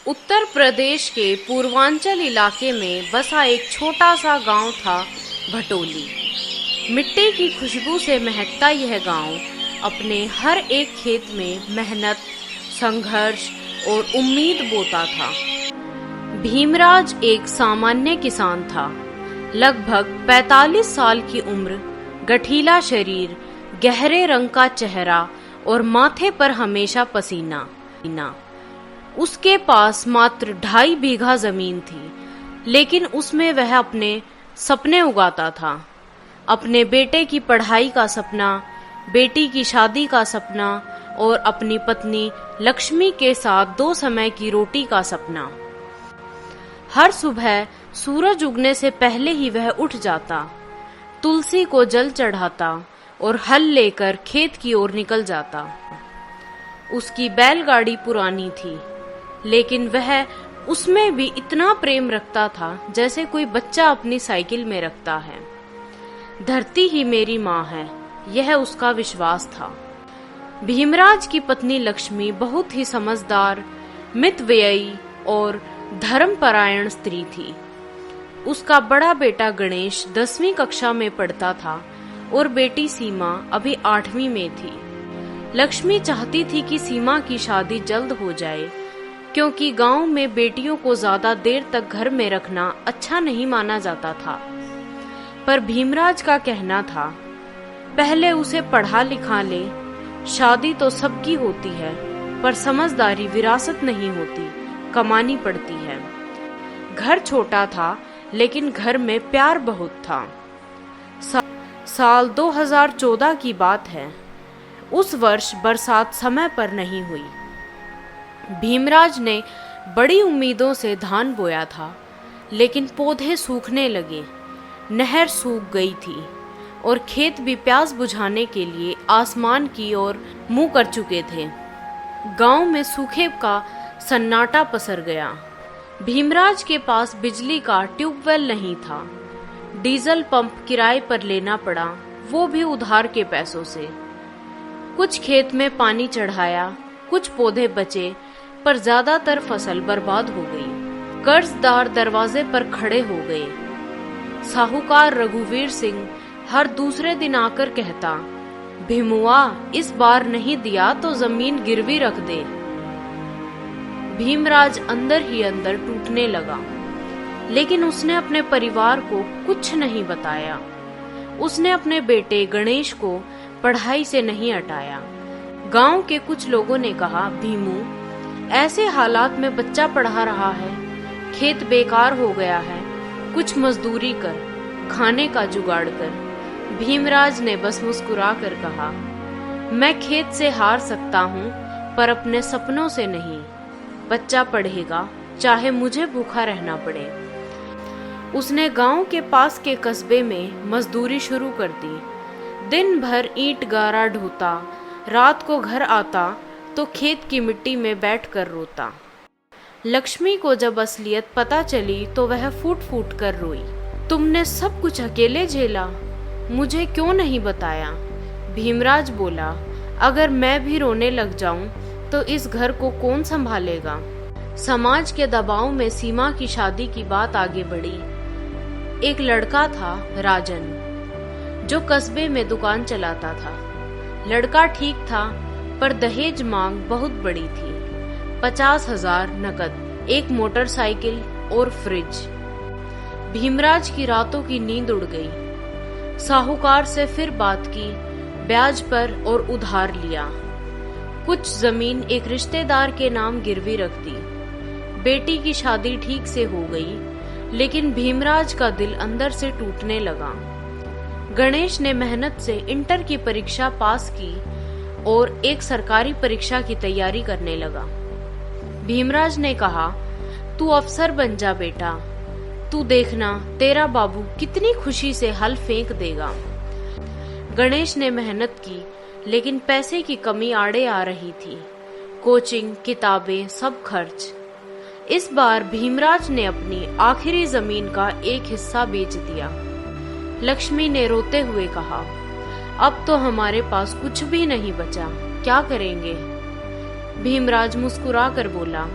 उत्तर प्रदेश के पूर्वांचल इलाके में बसा एक छोटा सा गांव था भटोली। मिट्टी की खुशबू से महकता यह गांव अपने हर एक खेत में मेहनत, संघर्ष और उम्मीद बोता था। भीमराज एक सामान्य किसान था। लगभग 45 साल की उम्र, गठीला शरीर, गहरे रंग का चेहरा और माथे पर हमेशा पसीना। उसके पास मात्र 2.5 बीघा जमीन थी, लेकिन उसमें वह अपने सपने उगाता था। अपने बेटे की पढ़ाई का सपना, बेटी की शादी का सपना और अपनी पत्नी लक्ष्मी के साथ 2 समय की रोटी का सपना। हर सुबह सूरज उगने से पहले ही वह उठ जाता, तुलसी को जल चढ़ाता और हल लेकर खेत की ओर निकल जाता। उसकी बैलगाड़ी पुरानी थी, लेकिन वह उसमें भी इतना प्रेम रखता था जैसे कोई बच्चा अपनी साइकिल में रखता है। धरती ही मेरी माँ है, यह उसका विश्वास था। भीमराज की पत्नी लक्ष्मी बहुत ही समझदार, मितव्ययी और धर्मपरायण स्त्री थी। उसका बड़ा बेटा गणेश 10वीं कक्षा में पढ़ता था और बेटी सीमा अभी 8वीं में थी। लक्ष्मी चाहती थी कि सीमा की शादी जल्द हो जाए, क्योंकि गांव में बेटियों को ज्यादा देर तक घर में रखना अच्छा नहीं माना जाता था। पर भीमराज का कहना था, पहले उसे पढ़ा लिखा ले, शादी तो सबकी होती है, पर समझदारी विरासत नहीं होती, कमानी पड़ती है। घर छोटा था, लेकिन घर में प्यार बहुत था। साल 2014 की बात है। उस वर्ष बरसात समय पर नहीं हुई। भीमराज ने बड़ी उम्मीदों से धान बोया था, लेकिन पौधे सूखने लगे, नहर सूख गई थी और खेत भी प्यास बुझाने के लिए आसमान की ओर मुंह कर चुके थे। गांव में सूखे का सन्नाटा पसर गया। भीमराज के पास बिजली का ट्यूबवेल नहीं था। डीजल पंप किराए पर लेना पड़ा, वो भी उधार के पैसों से। कुछ खेत में पानी चढ़ाया, कुछ पौधे बचे, पर ज्यादातर फसल बर्बाद हो गई। कर्जदार दरवाजे पर खड़े हो गए। साहूकार रघुवीर सिंह हर दूसरे दिन आकर कहता, भीमुआ, इस बार नहीं दिया तो जमीन गिरवी रख दे। भीमराज अंदर ही अंदर टूटने लगा, लेकिन उसने अपने परिवार को कुछ नहीं बताया। उसने अपने बेटे गणेश को पढ़ाई से नहीं हटाया। गांव के कुछ लोगों ने कहा, भीमू, ऐसे हालात में बच्चा पढ़ा रहा है, खेत बेकार हो गया है, कुछ मजदूरी कर, खाने का जुगाड़ कर। भीमराज ने बस मुस्कुरा कर कहा, मैं खेत से हार सकता हूँ, पर अपने सपनों से नहीं। बच्चा पढ़ेगा, चाहे मुझे भूखा रहना पड़े। उसने गांव के पास के कस्बे में मजदूरी शुरू कर दी। दिन भर ईंट गारा ढोता, रात को घर आता तो खेत की मिट्टी में बैठकर रोता। लक्ष्मी को जब असलियत पता चली तो वह फूट फूट कर रोई। तुमने सब कुछ अकेले झेला, मुझे क्यों नहीं बताया? भीमराज बोला, अगर मैं भी रोने लग जाऊं तो इस घर को कौन संभालेगा? समाज के दबाव में सीमा की शादी की बात आगे बढ़ी। एक लड़का था राजन, जो कस्बे में दुकान चलाता था। लड़का ठीक था, पर दहेज मांग बहुत बड़ी थी। 50,000 नकद, एक मोटरसाइकिल और फ्रिज। भीमराज की रातों की नींद उड़ गई। साहूकार से फिर बात की, ब्याज पर और उधार लिया। कुछ जमीन एक रिश्तेदार के नाम गिरवी रख दी। बेटी की शादी ठीक से हो गई, लेकिन भीमराज का दिल अंदर से टूटने लगा। गणेश ने मेहनत से इंटर की परीक्षा पास की और एक सरकारी परीक्षा की तैयारी करने लगा। भीमराज ने कहा, तू अफसर बन जा बेटा, तू देखना तेरा बाबू कितनी खुशी से हल फेंक देगा। गणेश ने मेहनत की, लेकिन पैसे की कमी आड़े आ रही थी। कोचिंग, किताबें, सब खर्च। इस बार भीमराज ने अपनी आखिरी जमीन का एक हिस्सा बेच दिया। लक्ष्मी ने रोते हुए कहा, अब तो हमारे पास कुछ भी नहीं बचा, क्या करेंगे? भीमराज मुस्कुरा कर बोला,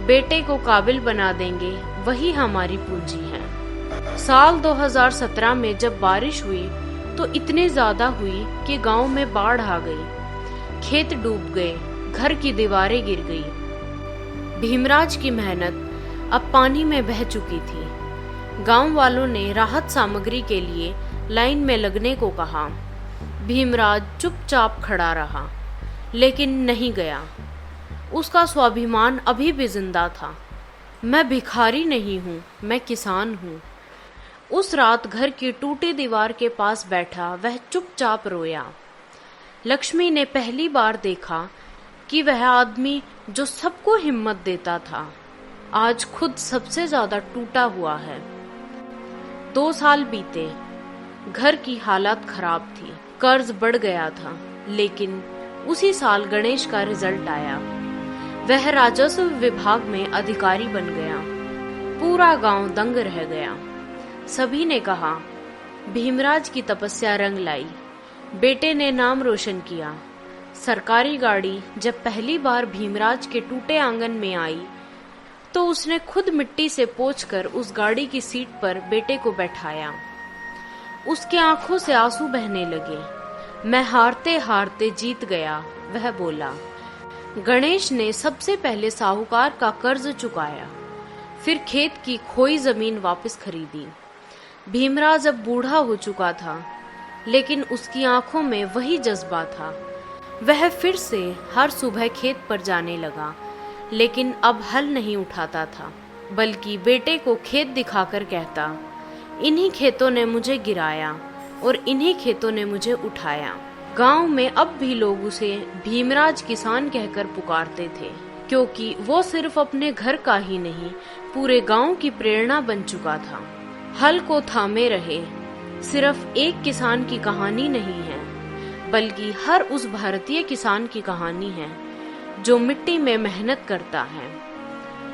बेटे को काबिल बना देंगे, वही हमारी पूंजी है। साल 2017 में जब बारिश हुई तो इतने ज्यादा हुई कि गांव में बाढ़ आ गई, खेत डूब गए, घर की दीवारें गिर गई। भीमराज की मेहनत अब पानी में बह चुकी थी। गांव वालों ने राहत सामग्री के लिए लाइन में लगने को कहा। भीमराज चुपचाप खड़ा रहा, लेकिन नहीं गया। उसका स्वाभिमान अभी भी जिंदा था। मैं भिखारी नहीं हूँ, मैं किसान हूँ। उस रात घर की टूटी दीवार के पास बैठा वह चुपचाप रोया। लक्ष्मी ने पहली बार देखा कि वह आदमी जो सबको हिम्मत देता था, आज खुद सबसे ज्यादा टूटा हुआ है। 2 साल बीते, घर की हालत खराब थी, कर्ज बढ़ गया था, लेकिन उसी साल गणेश का रिजल्ट आया। वह राजस्व विभाग में अधिकारी बन गया। पूरा गांव दंग रह गया। सभी ने कहा, भीमराज की तपस्या रंग लाई, बेटे ने नाम रोशन किया। सरकारी गाड़ी जब पहली बार भीमराज के टूटे आंगन में आई तो उसने खुद मिट्टी से पोंछकर उस गाड़ी की सीट पर बेटे को बैठाया। उसकी आंखों से आंसू बहने लगे। मैं हारते हारते जीत गया, वह बोला। गणेश ने सबसे पहले साहूकार का कर्ज चुकाया, फिर खेत की खोई जमीन वापस खरीदी। भीमराज अब बूढ़ा हो चुका था, लेकिन उसकी आंखों में वही जज्बा था। वह फिर से हर सुबह खेत पर जाने लगा, लेकिन अब हल नहीं उठाता था, बल्कि बेटे को खेत दिखाकर कहता, इन्हीं खेतों ने मुझे गिराया और इन्हीं खेतों ने मुझे उठाया। गांव में अब भी लोग उसे भीमराज किसान कहकर पुकारते थे, क्योंकि वो सिर्फ अपने घर का ही नहीं, पूरे गांव की प्रेरणा बन चुका था। हल को थामे रहे सिर्फ एक किसान की कहानी नहीं है, बल्कि हर उस भारतीय किसान की कहानी है जो मिट्टी में मेहनत करता है,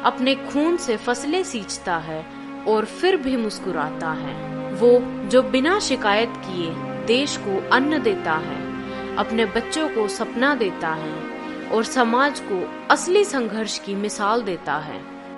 अपने खून से फसलें सींचता है और फिर भी मुस्कुराता है। वो जो बिना शिकायत किए देश को अन्न देता है, अपने बच्चों को सपना देता है और समाज को असली संघर्ष की मिसाल देता है।